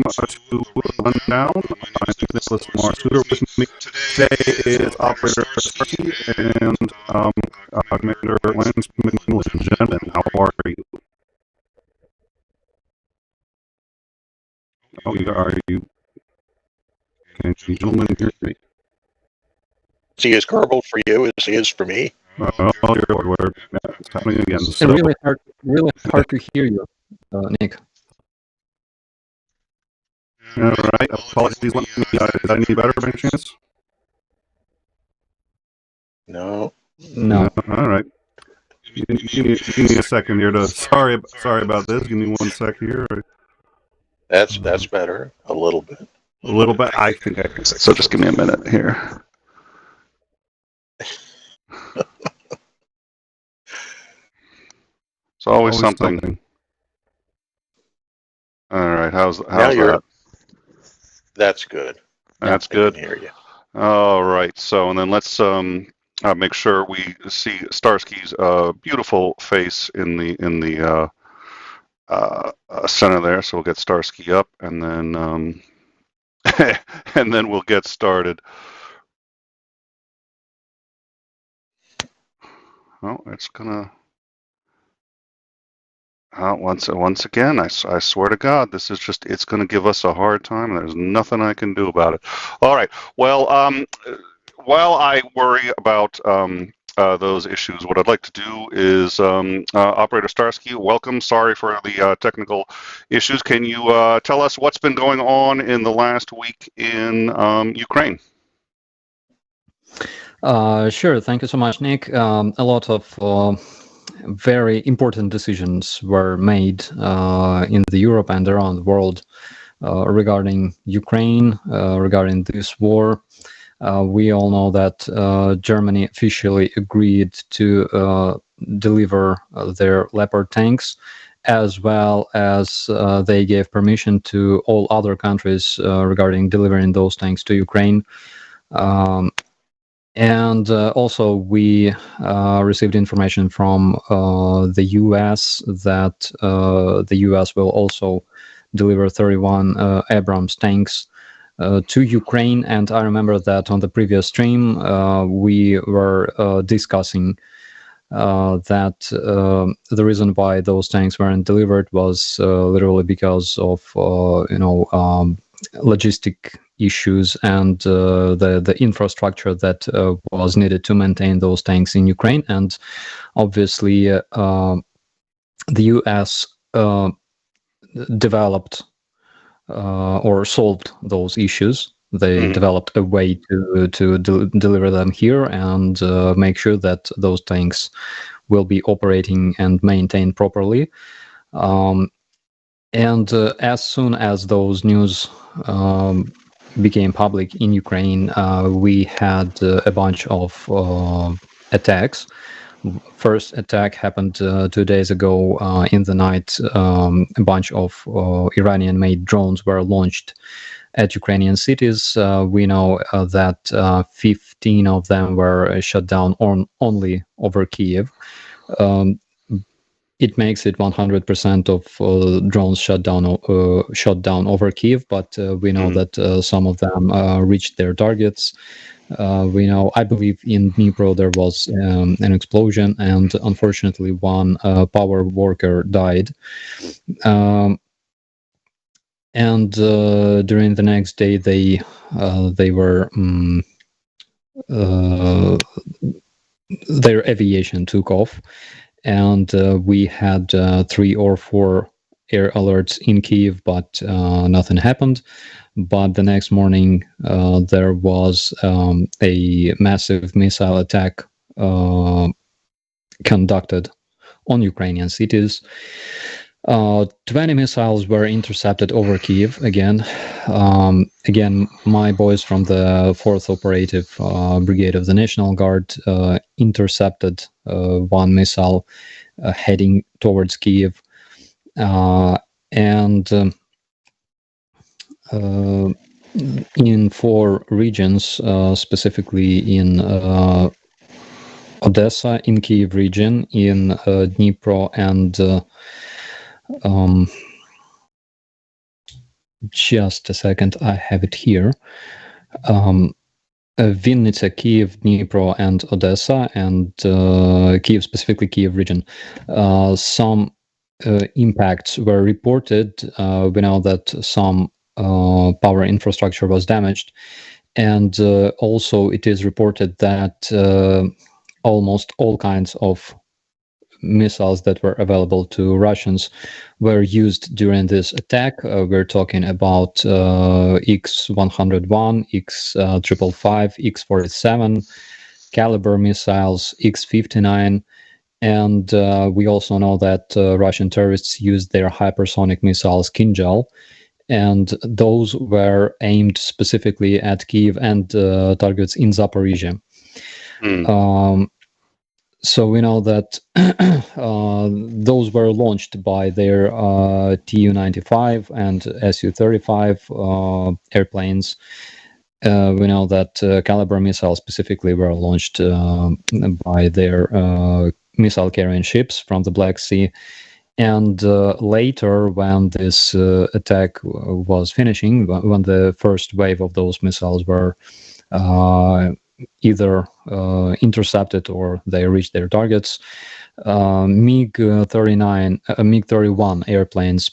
to run down. I'm Nicholas Mars-Suter. With me today is Operator Starsky and Commander Lance McMillan. Gentlemen, how are you? Can you gentlemen hear me? Is he as garbled for you as he is for me? Oh, dear Lord, it's happening again. It's really hard to hear you, Nick. All right, apologies. Let me. Is that any better by any chance? No. No. All right. Give me a second here to. Sorry about this. Give me 1 sec here. That's better. A little bit. A little bit. I think I can. So just give me a minute here. It's always something. All right. How's that? That's good. That's good. I can hear you. All right. So, and then let's make sure we see Starsky's beautiful face in the center there. So we'll get Starsky up, and then and then we'll get started. Oh, it's gonna. Once again, I swear to God, this is it's going to give us a hard time. There's nothing I can do about it. All right. Well, while I worry about those issues, what I'd like to do is, Operator Starsky, welcome. Sorry for the technical issues. Can you tell us what's been going on in the last week in Ukraine? Sure. Thank you so much, Nick. A lot of very important decisions were made in Europe and around the world regarding Ukraine, regarding this war. We all know that Germany officially agreed to deliver their Leopard tanks, as well as they gave permission to all other countries regarding delivering those tanks to Ukraine. And also we received information from the US that the US will also deliver 31 Abrams tanks to Ukraine. And I remember that on the previous stream we were discussing that the reason why those tanks weren't delivered was literally because of logistic issues and the infrastructure that was needed to maintain those tanks in Ukraine. And obviously the US developed or solved those issues. They developed a way to deliver them here and make sure that those tanks will be operating and maintained properly. And as soon as those news became public in Ukraine, we had a bunch of attacks. First attack happened 2 days ago in the night. A bunch of Iranian-made drones were launched at Ukrainian cities. We know that 15 of them were shot down only over Kiev. It makes it 100% of drones shot down over Kiev, but we know that some of them reached their targets. We know, I believe in Dnipro there was an explosion, and unfortunately one power worker died. And during the next day, their aviation took off. And we had 3 or 4 air alerts in Kyiv, but nothing happened. But the next morning, there was a massive missile attack conducted on Ukrainian cities. 20 missiles were intercepted over Kyiv again. Again, my boys from the 4th Operative Brigade of the National Guard intercepted 1 missile heading towards Kyiv. And in 4 regions, specifically in Odessa, in Kyiv region, in Dnipro, and just a second, I have it here. Vinnytsia, Kyiv, Dnipro, and Odessa, and Kyiv, specifically Kyiv region. Some impacts were reported. We know that some power infrastructure was damaged, and also it is reported that almost all kinds of missiles that were available to Russians were used during this attack. We're talking about 𝐒𝐸𝐽-101, 𝐒𝐸𝐴555, 𝐒𝐸47, Caliber missiles, 𝐒𝐸59, and we also know that Russian terrorists used their hypersonic missiles 𝐓𝐢𝐬𝐞, and those were aimed specifically at Kyiv and targets in Zaporizhia. So we know that those were launched by their Tu-95 and Su-35 airplanes. We know that Caliber missiles specifically were launched by their missile carrying ships from the Black Sea. And later, when this attack was finishing, when the first wave of those missiles were either intercepted or they reached their targets, MiG-31 airplanes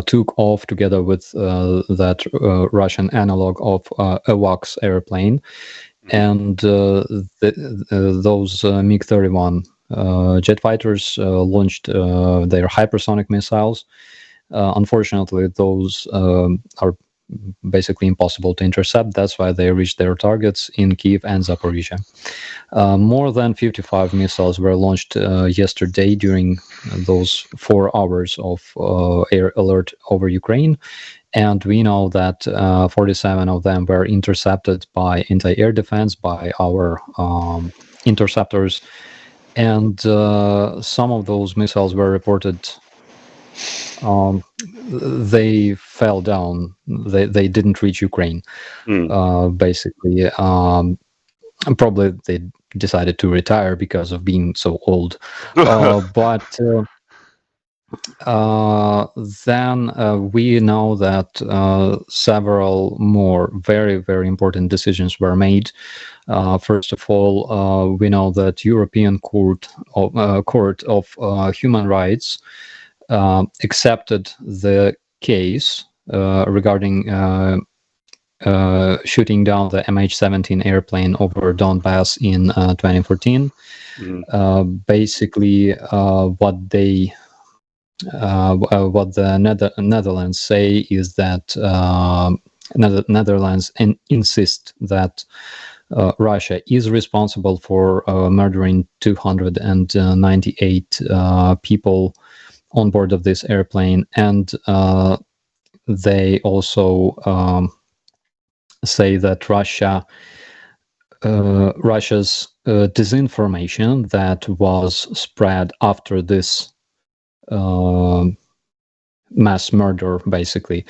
took off together with that Russian analog of AWACS airplane, and those MiG-31 jet fighters launched their hypersonic missiles. Unfortunately, those are basically impossible to intercept. That's why they reached their targets in Kyiv and Zaporizhia. More than 55 missiles were launched yesterday during those 4 hours of air alert over Ukraine, and we know that 47 of them were intercepted by anti-air defense, by our interceptors, and some of those missiles were reported they fell down. They didn't reach Ukraine. Basically, probably they decided to retire because of being so old. But then we know that several more very, very important decisions were made. First of all, we know that European Court of Human Rights accepted the case regarding shooting down the MH17 airplane over Donbass in 2014. Basically, what the Netherlands say is that Netherlands insist that Russia is responsible for murdering 298 people on board of this airplane, and they also say that Russia's disinformation that was spread after this mass murder, basically,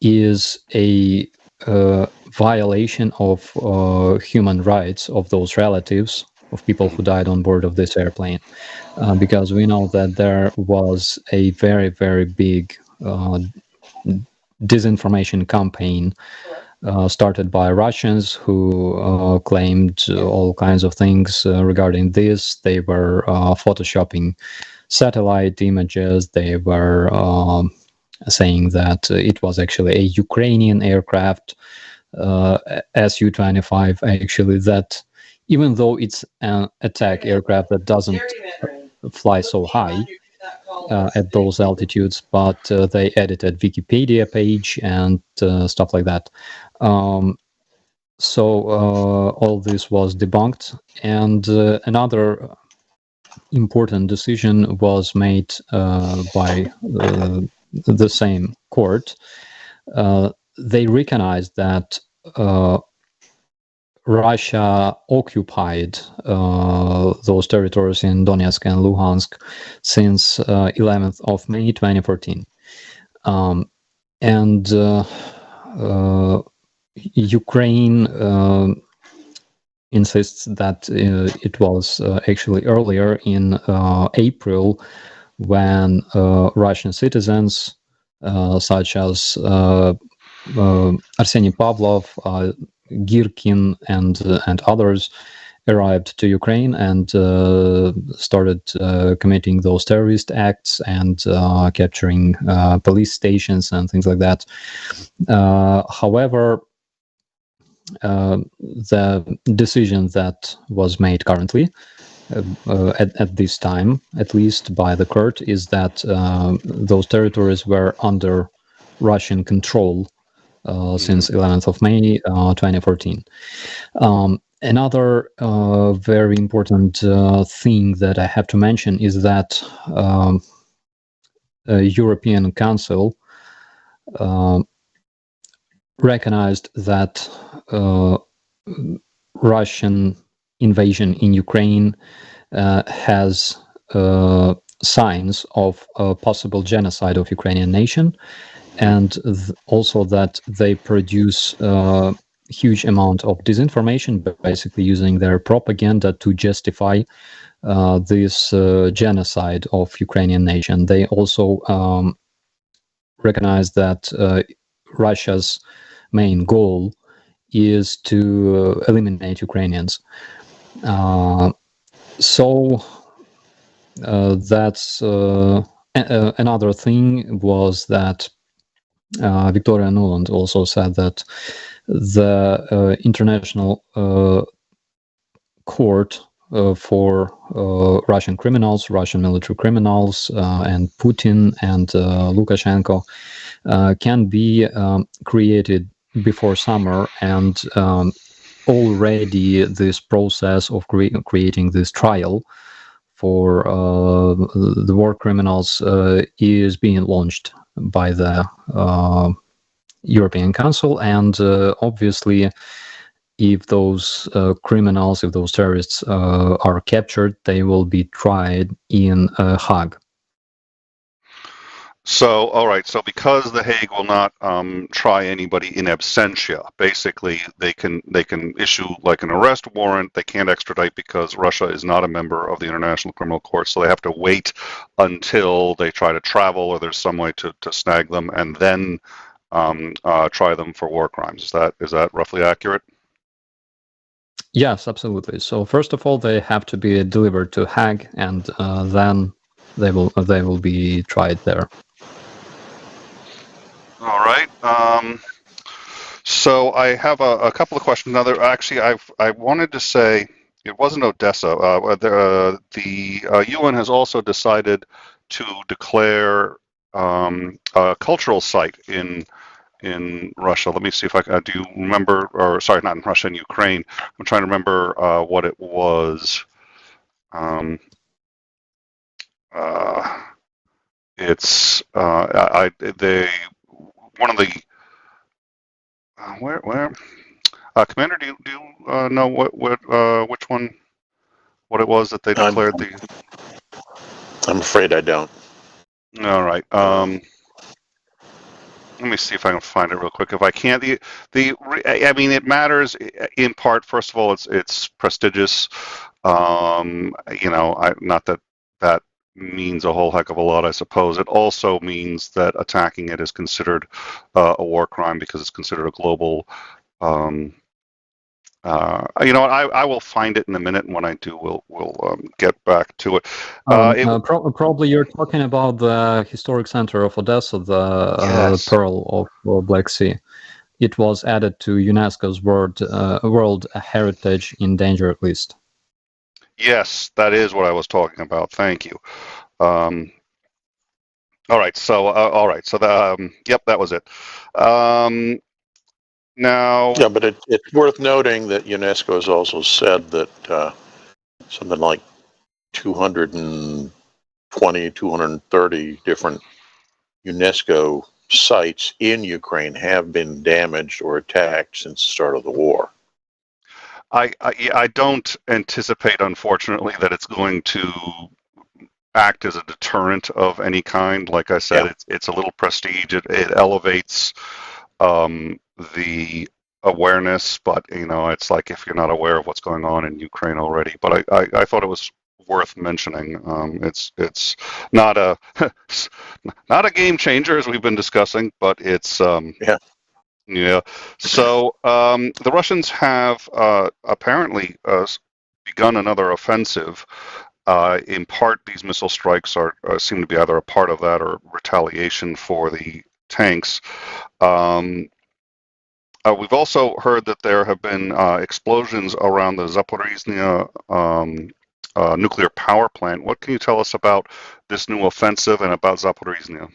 is a violation of human rights of those relatives of people who died on board of this airplane, because we know that there was a very, very big disinformation campaign started by Russians who claimed all kinds of things regarding this. They were photoshopping satellite images. They were saying that it was actually a Ukrainian aircraft, Su-25, actually, that even though it's an attack aircraft that doesn't fly so high at those altitudes, but they edited Wikipedia page and stuff like that. So all this was debunked, and another important decision was made by the same court. They recognized that Russia occupied those territories in Donetsk and Luhansk since 11th of May 2014. And Ukraine insists that it was actually earlier in April when Russian citizens such as Arseny Pavlov, Girkin, and others arrived to Ukraine and started committing those terrorist acts and capturing police stations and things like that. However, the decision that was made currently at this time, at least by the court, is that those territories were under Russian control since 11th of May 2014. Another very important thing that I have to mention is that European Council recognized that Russian invasion in Ukraine has signs of a possible genocide of Ukrainian nation, and also that they produce huge amount of disinformation, basically using their propaganda to justify this genocide of Ukrainian nation. They also recognize that Russia's main goal is to eliminate Ukrainians. So that's another thing was that Victoria Nuland also said that the International Court for Russian criminals, Russian military criminals, and Putin and Lukashenko can be created before summer, and already this process of creating this trial for the war criminals is being launched by the European Council, and obviously if those criminals, if those terrorists are captured, they will be tried in Hague. So, all right. So, because the Hague will not try anybody in absentia, basically they can issue like an arrest warrant. They can't extradite because Russia is not a member of the International Criminal Court. So they have to wait until they try to travel, or there's some way to snag them, and then try them for war crimes. Is that roughly accurate? Yes, absolutely. So first of all, they have to be delivered to Hague, and then they will be tried there. All right. So I have a couple of questions. Now, actually, I wanted to say it wasn't Odessa. The UN has also decided to declare a cultural site in Russia. Let me see if I can. Do you remember? Or sorry, not in Russia, in Ukraine. I'm trying to remember what it was. It's one of the where Commander, do you know which one, what it was that they declared I'm afraid I don't. All right. Let me see if I can find it real quick. If I can't, I mean, it matters in part. First of all, it's prestigious. You know, not that means a whole heck of a lot, I suppose. It also means that attacking it is considered a war crime because it's considered a global. You know, I will find it in a minute, and when I do, we'll get back to it. Probably you're talking about the historic center of Odessa, the Yes. Pearl of Black Sea. It was added to UNESCO's World Heritage in Danger list. Yes, that is what I was talking about. Thank you. All right. So, yep, that was it. Now. Yeah, but it's worth noting that UNESCO has also said that something like 220, 230 different UNESCO sites in Ukraine have been damaged or attacked since the start of the war. I don't anticipate, unfortunately, that it's going to act as a deterrent of any kind. Like I said, it's a little prestige. It elevates the awareness, but you know, it's like if you're not aware of what's going on in Ukraine already. But I thought it was worth mentioning. It's not a not a game changer as we've been discussing, but it's Yeah. yeah. So the Russians have apparently begun another offensive. In part, these missile strikes seem to be either a part of that or retaliation for the tanks. We've also heard that there have been explosions around the 𝐓𝐢𝐬𝐜𝐸 nuclear power plant. What can you tell us about this new offensive and about 𝐓𝐢𝐬𝐜?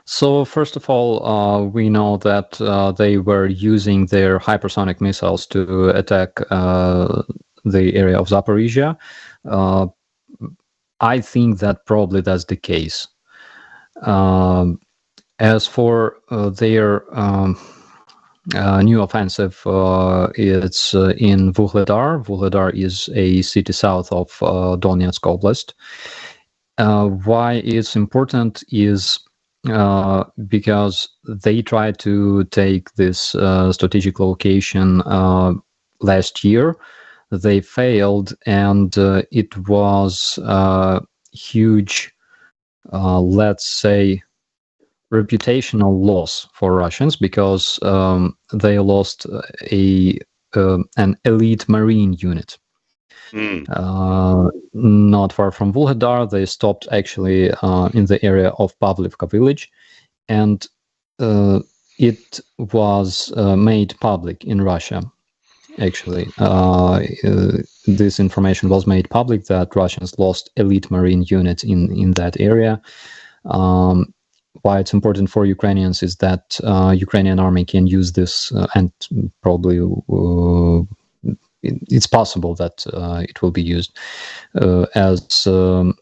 So first of all, we know that they were using their hypersonic missiles to attack the area of Zaporizhia. I think that probably that's the case. As for their new offensive, it's in 𝐓𝐢𝐬𝐿𝐷ar. 𝐓𝐢𝐬𝐿𝐷ar is a city south of Donetsk Oblast. Why it's important is because they tried to take this strategic location last year. They failed, and it was a huge, let's say, reputational loss for Russians, because they lost an elite marine unit. Not far from 𝐓𝐢𝐿Dar, they stopped actually in the area of Pavlivka village, and it was made public in Russia. Actually, this information was made public that Russians lost elite marine units in that area. Why it's important for Ukrainians is that Ukrainian army can use this, and probably it's possible that it will be used as a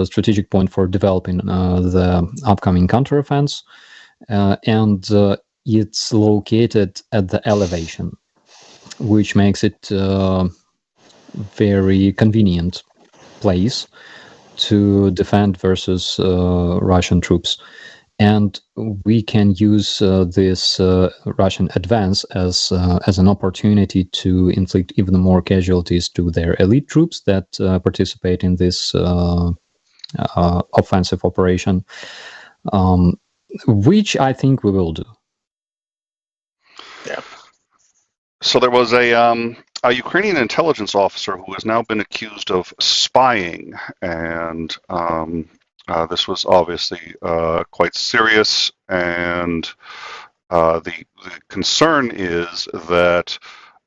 strategic point for developing the upcoming counteroffense, and it's located at the elevation, which makes it a very convenient place to defend versus Russian troops. And we can use this Russian advance as an opportunity to inflict even more casualties to their elite troops that participate in this offensive operation, which I think we will do. Yeah. So there was a Ukrainian intelligence officer who has now been accused of spying, and this was obviously quite serious, and the concern is that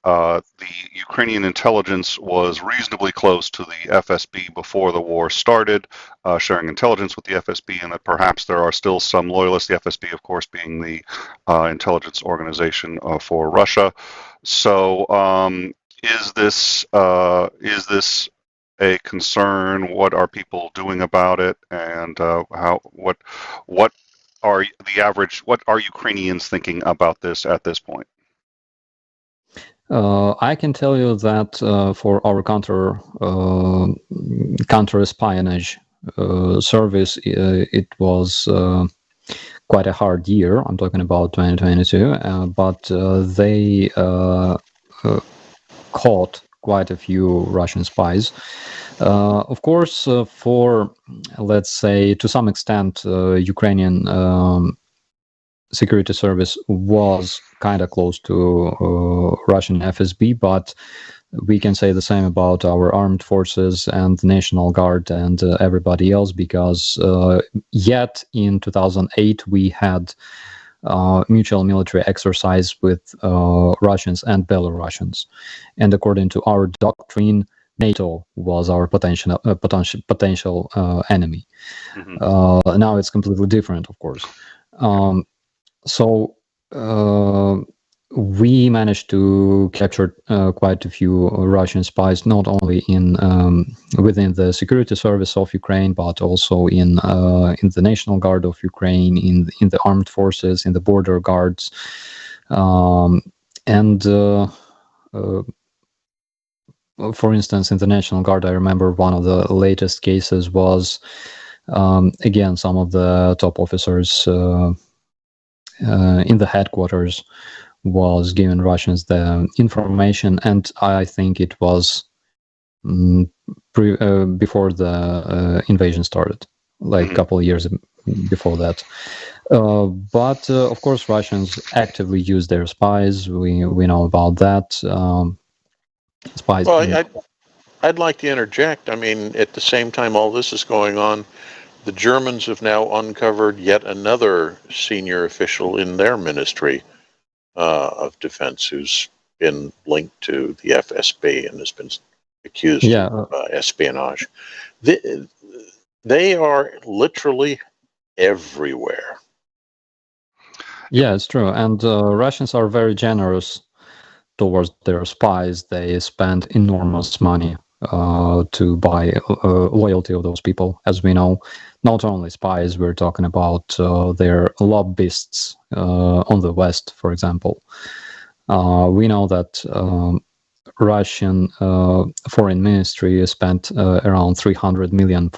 the Ukrainian intelligence was reasonably close to the FSB before the war started, sharing intelligence with the FSB, and that perhaps there are still some loyalists, the FSB, of course, being the intelligence organization for Russia. So is this a concern? What are people doing about it, and what are Ukrainians thinking about this at this point? I can tell you that for our counter espionage service, it was quite a hard year. I'm talking about 2022, but they caught quite a few Russian spies. Of course, for, let's say, to some extent, Ukrainian security service was kind of close to Russian FSB, but we can say the same about our armed forces and the National Guard and everybody else, because yet in 2008 we had mutual military exercise with Russians and Belarusians, and according to our doctrine, NATO was our potential enemy. Mm-hmm. Now it's completely different, of course. So we managed to capture quite a few Russian spies, not only within the security service of Ukraine, but also in the National Guard of Ukraine, in the armed forces, in the border guards, and for instance, in the National Guard, I remember one of the latest cases was again some of the top officers in the headquarters was giving Russians the information, and I think it was before the invasion started, like a couple of years before that. But of course, Russians actively use their spies. We know about that. Spies. Well, I'd like to interject. I mean, at the same time all this is going on, the Germans have now uncovered yet another senior official in their Ministry of Defense who's been linked to the FSB and has been accused of espionage. They are literally everywhere. Yeah, it's true. And Russians are very generous towards their spies. They spend enormous money to buy loyalty of those people. As we know, not only spies, we're talking about their lobbyists on the West, for example. We know that Russian foreign ministry spent around $300 million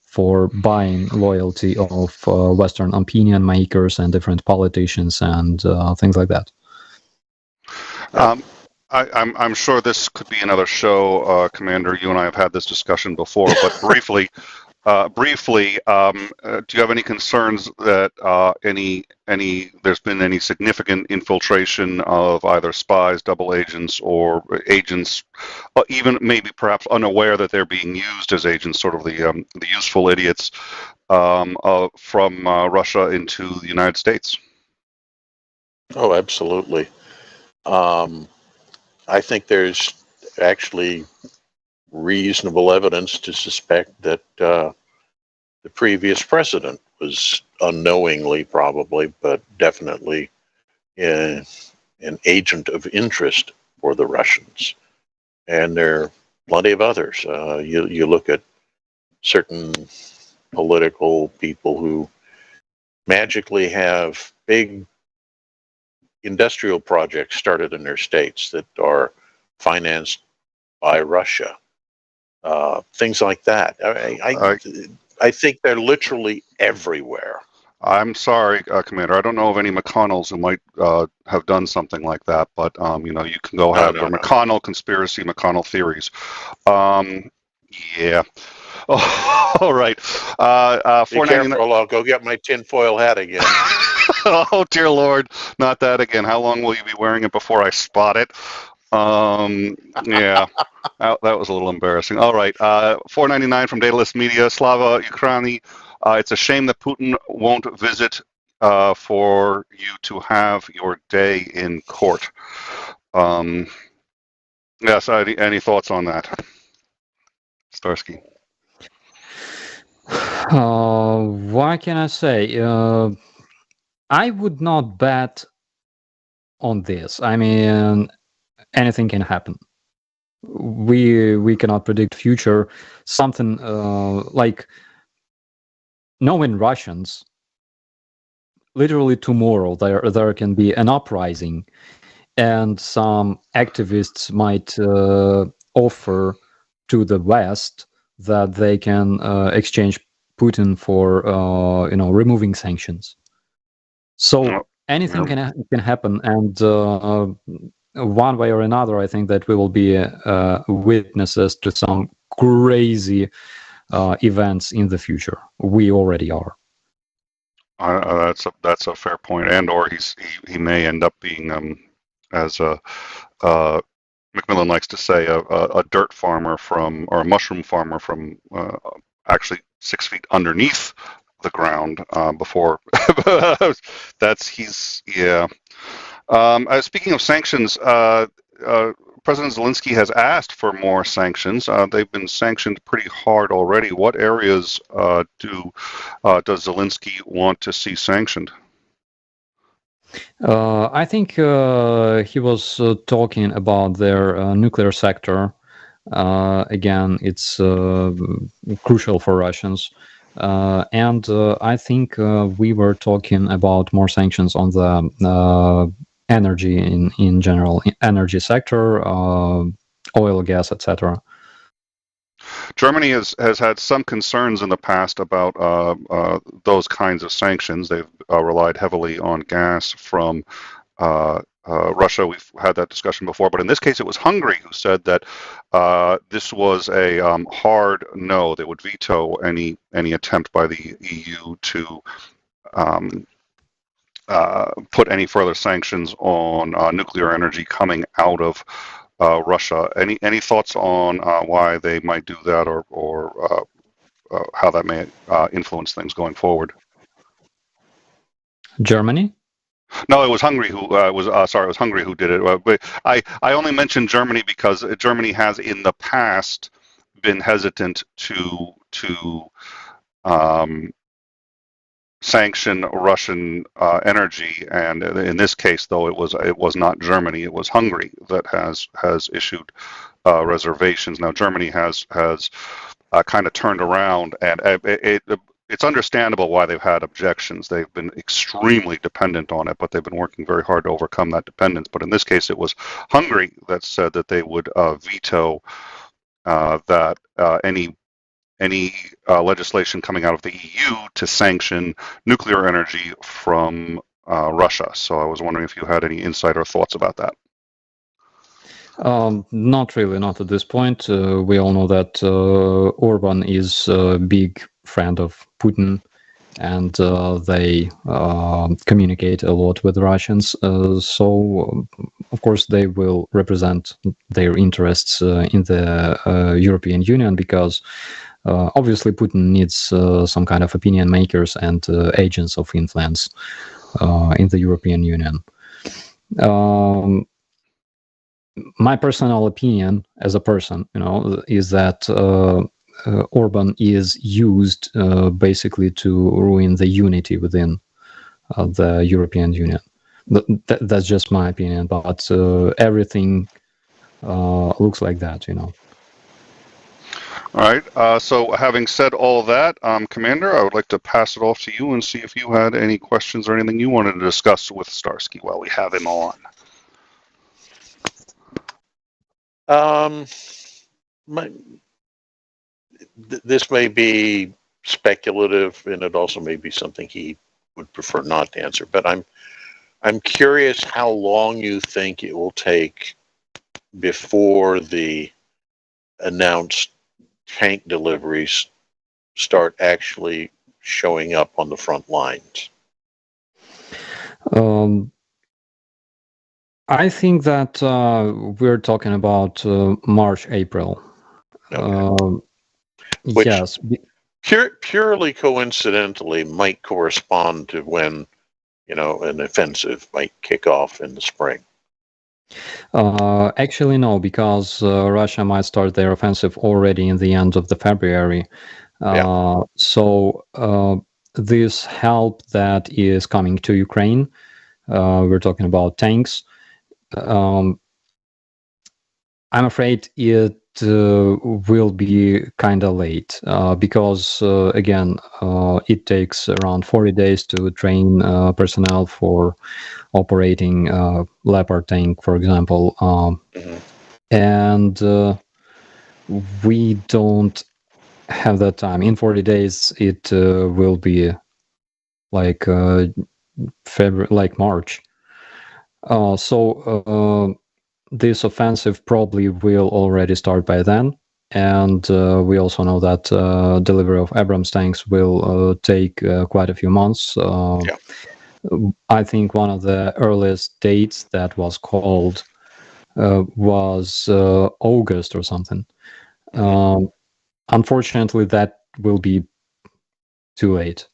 for buying loyalty of Western opinion makers and different politicians and things like that. I'm sure this could be another show, Commander. You and I have had this discussion before, but briefly, do you have any concerns that there's been any significant infiltration of either spies, double agents, or agents, even maybe perhaps unaware that they're being used as agents, sort of the useful idiots from Russia into the United States? Oh, absolutely. I think there's actually reasonable evidence to suspect that the previous president was unknowingly, probably, but definitely an agent of interest for the Russians. And there are plenty of others. You look at certain political people who magically have big industrial projects started in their states that are financed by Russia. Things like that. I think they're literally everywhere. I'm sorry, Commander. I don't know of any McConnells who might have done something like that, but you can go have your McConnell conspiracy, McConnell theories. Yeah. Oh, all right. Be careful, I'll go get my tinfoil hat again. Oh, dear Lord, not that again. How long will you be wearing it before I spot it? Yeah, that was a little embarrassing. All right, $4.99 from Daedalus Media. 𝐓𝐢𝐬𝐿𝐴. It's a shame that Putin won't visit for you to have your day in court. Yes, any thoughts on that, Starsky? What can I say? I would not bet on this. I mean, anything can happen. We cannot predict future. Something like knowing Russians, literally tomorrow there can be an uprising, and some activists might offer to the West that they can exchange Putin for removing sanctions. So anything can happen, and one way or another, I think that we will be witnesses to some crazy events in the future. We already are. That's a fair point, and/or he may end up being, as Macmillan likes to say, a dirt farmer or a mushroom farmer from actually 6 feet underneath the ground before. Speaking of sanctions, President Zelensky has asked for more sanctions. They've been sanctioned pretty hard already. What areas does Zelensky want to see sanctioned? I think he was talking about their nuclear sector. Again, it's crucial for Russians. And I think we were talking about more sanctions on the energy in general, energy sector, oil, gas, etc. Germany has had some concerns in the past about those kinds of sanctions. They've relied heavily on gas from Russia. We've had that discussion before, but in this case, it was Hungary who said that this was a hard no. They would veto any attempt by the EU to put any further sanctions on nuclear energy coming out of Russia. Any thoughts on why they might do that, or how that may influence things going forward? Germany? No, it was Hungary who sorry, it was Hungary who did it. But I only mentioned Germany because Germany has in the past been hesitant to sanction Russian energy, and in this case, though, it was not Germany, it was Hungary that has issued reservations. Now Germany has kind of turned around, and it's understandable why they've had objections. They've been extremely dependent on it, but they've been working very hard to overcome that dependence. But in this case, it was Hungary that said that they would veto that any legislation coming out of the EU to sanction nuclear energy from Russia. So I was wondering if you had any insight or thoughts about that. Not really, not at this point. We all know that Orban is a big friend of Putin, and they communicate a lot with Russians. So, of course, they will represent their interests in the European Union, because obviously Putin needs some kind of opinion makers and agents of influence in the European Union. My personal opinion as a person, is that Orban is used basically to ruin the unity within the European Union. That's just my opinion, but everything looks like that, All right. So having said all that, Commander, I would like to pass it off to you and see if you had any questions or anything you wanted to discuss with Starsky while we have him on. This may be speculative, and it also may be something he would prefer not to answer. But I'm curious how long you think it will take before the announced tank deliveries start actually showing up on the front lines. I think that we're talking about March, April. Okay. Which, yes. Purely coincidentally might correspond to when, an offensive might kick off in the spring. Actually, no, because Russia might start their offensive already in the end of the February. So this help that is coming to Ukraine, we're talking about tanks. I'm afraid it will be kind of late because, again, it takes around 40 days to train personnel for operating Leopard tank, for example. And we don't have that time. In 40 days, it will be like February, like March. So this offensive probably will already start by then, and we also know that delivery of Abrams tanks will take quite a few months. I think one of the earliest dates that was called was August or something. Unfortunately, that will be too late.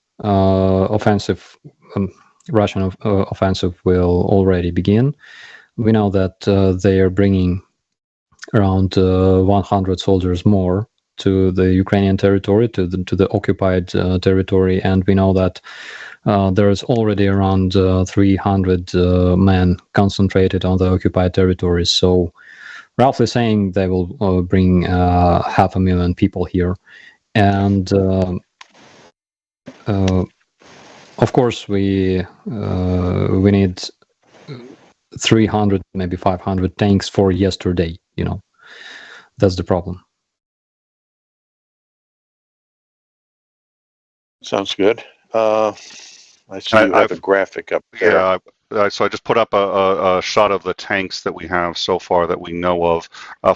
Russian offensive will already begin. We know that they are bringing around 100 soldiers more to the Ukrainian territory, to the occupied territory, and we know that there is already around 300 men concentrated on the occupied territories. So, roughly saying, they will bring 500,000 people here, and of course we need 300, maybe 500 tanks for yesterday. That's the problem. Sounds good. I see you have a graphic up there. Yeah, so I just put up a shot of the tanks that we have so far that we know of.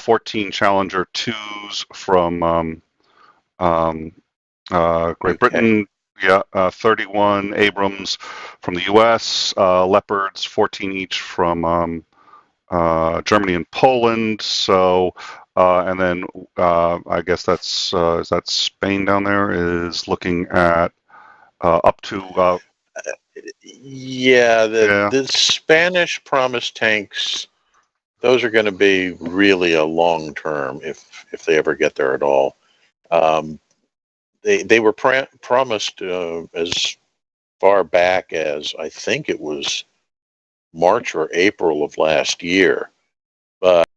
14 Challenger 2s from Great UK. Britain. Yeah, 31 Abrams from the U.S. Leopards, 14 each from Germany and Poland. So, and then I guess that's is that Spain down there is looking at up to. Yeah, Yeah. the Spanish promised tanks, those are going to be really a long term if they ever get there at all. They were promised as far back as I think it was March or April of last year, but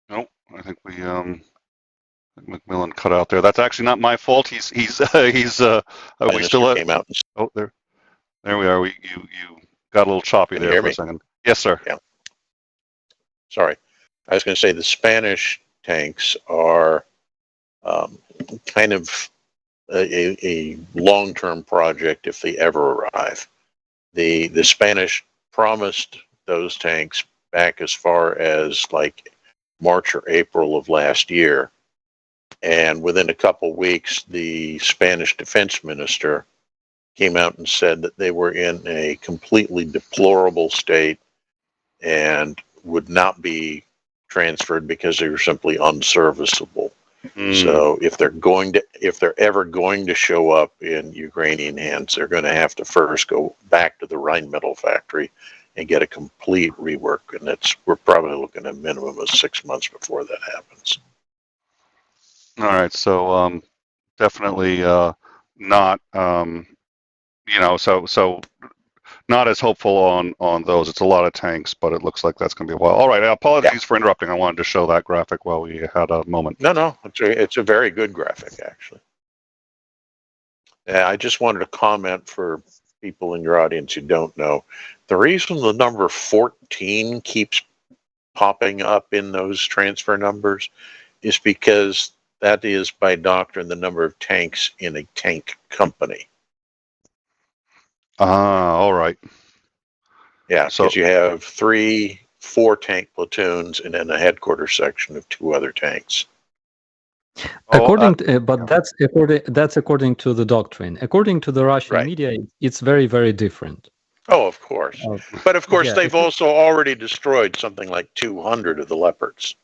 No, I think we McMillan cut out there. That's actually not my fault. He's we Minister still came out and oh there we are. You got a little choppy Can you there hear for a me? second. Yes, sir. Yeah. Sorry, I was going to say the Spanish tanks are kind of a long-term project if they ever arrive. The Spanish promised those tanks back as far as like March or April of last year, and within a couple weeks, the Spanish defense minister came out and said that they were in a completely deplorable state and would not be transferred because they were simply unserviceable. So if they're ever going to show up in Ukrainian hands, they're going to have to first go back to the Rheinmetall factory and get a complete rework, and we're probably looking at a minimum of 6 months before that happens. All right, so definitely not so not as hopeful on those. It's a lot of tanks, but it looks like that's going to be a while. All right, apologies for interrupting. I wanted to show that graphic while we had a moment. No, it's a very good graphic, actually. I just wanted to comment for people in your audience who don't know, the reason the number 14 keeps popping up in those transfer numbers is because that is by doctrine the number of tanks in a tank company. All right. Yeah, because you have 4 tank platoons and then a headquarters section of 2 other tanks. But that's according to the doctrine. According to the Russian media, it's very, very different. Oh, of course. But of course, they've also already destroyed something like 200 of the Leopards.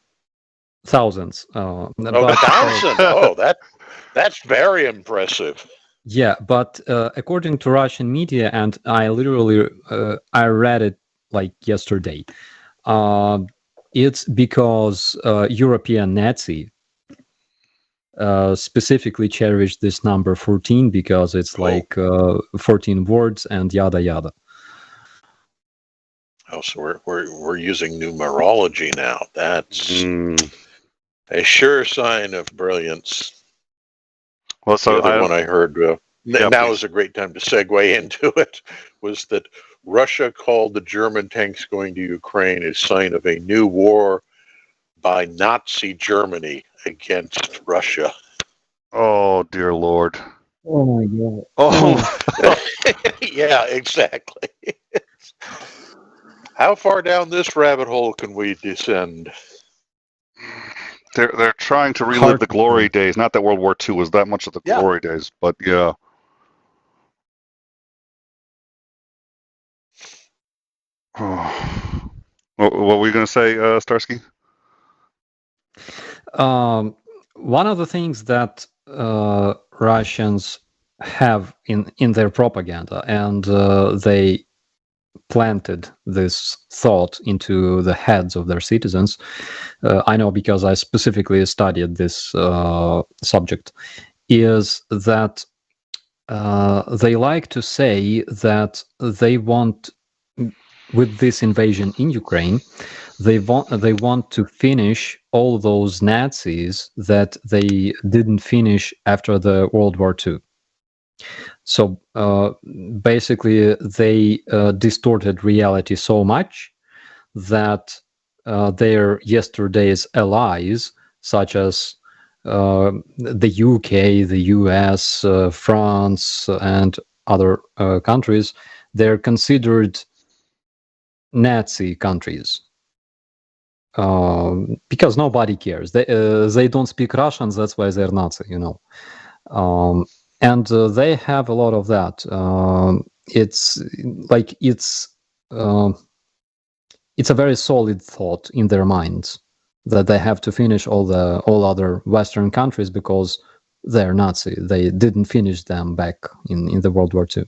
Thousands. Thousands. Oh, that's very impressive. Yeah, but according to Russian media, and I literally I read it like yesterday, it's because European Nazi specifically cherished this number 14 because it's like 14 words and yada yada. Oh, so we're using numerology now. That's a sure sign of brilliance. Well, so the other one I heard, now is a great time to segue into it, was that Russia called the German tanks going to Ukraine a sign of a new war by Nazi Germany against Russia. Oh, dear Lord. Oh, my God. Oh. Yeah, exactly. How far down this rabbit hole can we descend? They're trying to relive the glory days. Not that World War II was that much of the glory days, but yeah. Oh. What were you going to say, Starsky? One of the things that Russians have in their propaganda, and they planted this thought into the heads of their citizens. I know because I specifically studied this subject, is that they like to say that they want, with this invasion in Ukraine, they want to finish all those Nazis that they didn't finish after the World War II. So basically, they distorted reality so much that their yesterday's allies, such as the UK, the US, France, and other countries, they're considered Nazi countries. Because nobody cares. They don't speak Russian, that's why they're Nazi, you know. And they have a lot of that. It's like it's a very solid thought in their minds that they have to finish all other Western countries because they're Nazi. They didn't finish them back in the World War II.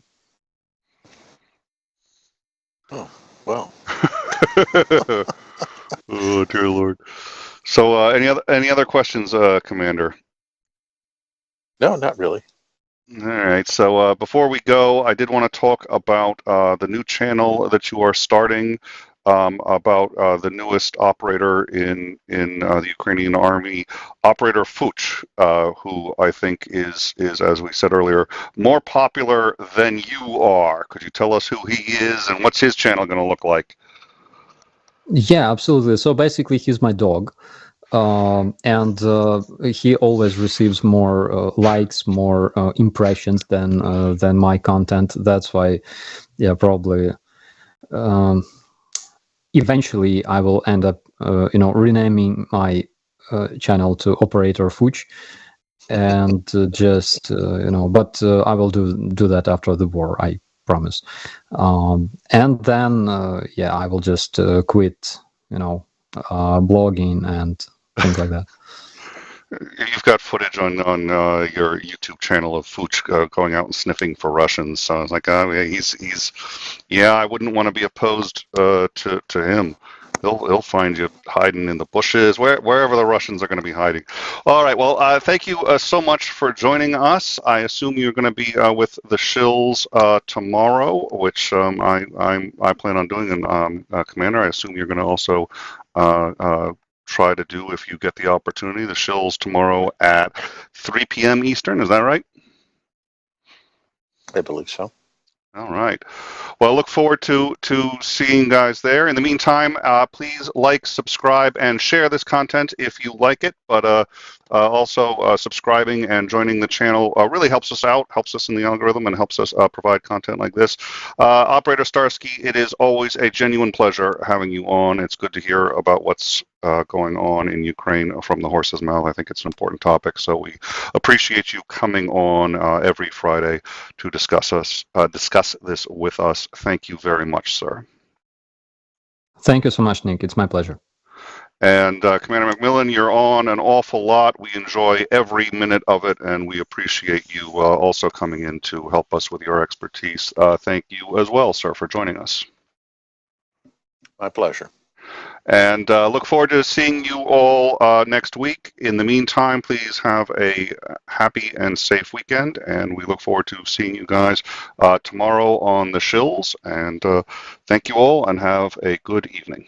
Oh, well. Oh dear Lord. So, any other questions, Commander? No, not really. All right. So before we go, I did want to talk about the new channel that you are starting, about the newest operator in the Ukrainian Army, Operator 𝐓𝐢𝐬𝐿𝐥𝐚𝐬, who I think is, as we said earlier, more popular than you are. Could you tell us who he is and what's his channel going to look like? Yeah, absolutely. So basically, he's my dog. And he always receives more likes, more impressions than my content. That's why, yeah, probably eventually I will end up, renaming my channel to Operator 𝐓𝐢𝐬𝐿𝐥𝐚𝐬, and just but I will do that after the war, I promise. And then yeah, I will just quit, blogging and things like that. You've got footage on your YouTube channel of 𝐓𝐢𝐬𝐿𝐥𝐚𝐬 going out and sniffing for Russians. So I was like, oh yeah, yeah, I wouldn't want to be opposed to him. He'll find you hiding in the bushes, wherever the Russians are going to be hiding. All right. Well, thank you so much for joining us. I assume you're going to be with the 𝐒𝐤𝐿𝐥 tomorrow, which I plan on doing. And Commander, I assume you're going to also try to do, if you get the opportunity, the 𝐒𝐤𝐿𝐥 tomorrow at 3 p.m. Eastern. Is that right? I believe so. All right. Well, look forward to seeing you guys there. In the meantime, please like, subscribe, and share this content if you like it. But also subscribing and joining the channel really helps us out, helps us in the algorithm, and helps us provide content like this. Operator Starsky, it is always a genuine pleasure having you on. It's good to hear about what's going on in Ukraine from the horse's mouth. I think it's an important topic, so we appreciate you coming on every Friday to discuss this with us. Thank you very much, sir. Thank you so much, Nick. It's my pleasure. And Commander McMillan, you're on an awful lot. We enjoy every minute of it, and we appreciate you also coming in to help us with your expertise. Thank you as well, sir, for joining us. My pleasure. And look forward to seeing you all next week. In the meantime, please have a happy and safe weekend, and we look forward to seeing you guys tomorrow on the 𝐒𝐤𝐿𝐥. And thank you all, and have a good evening.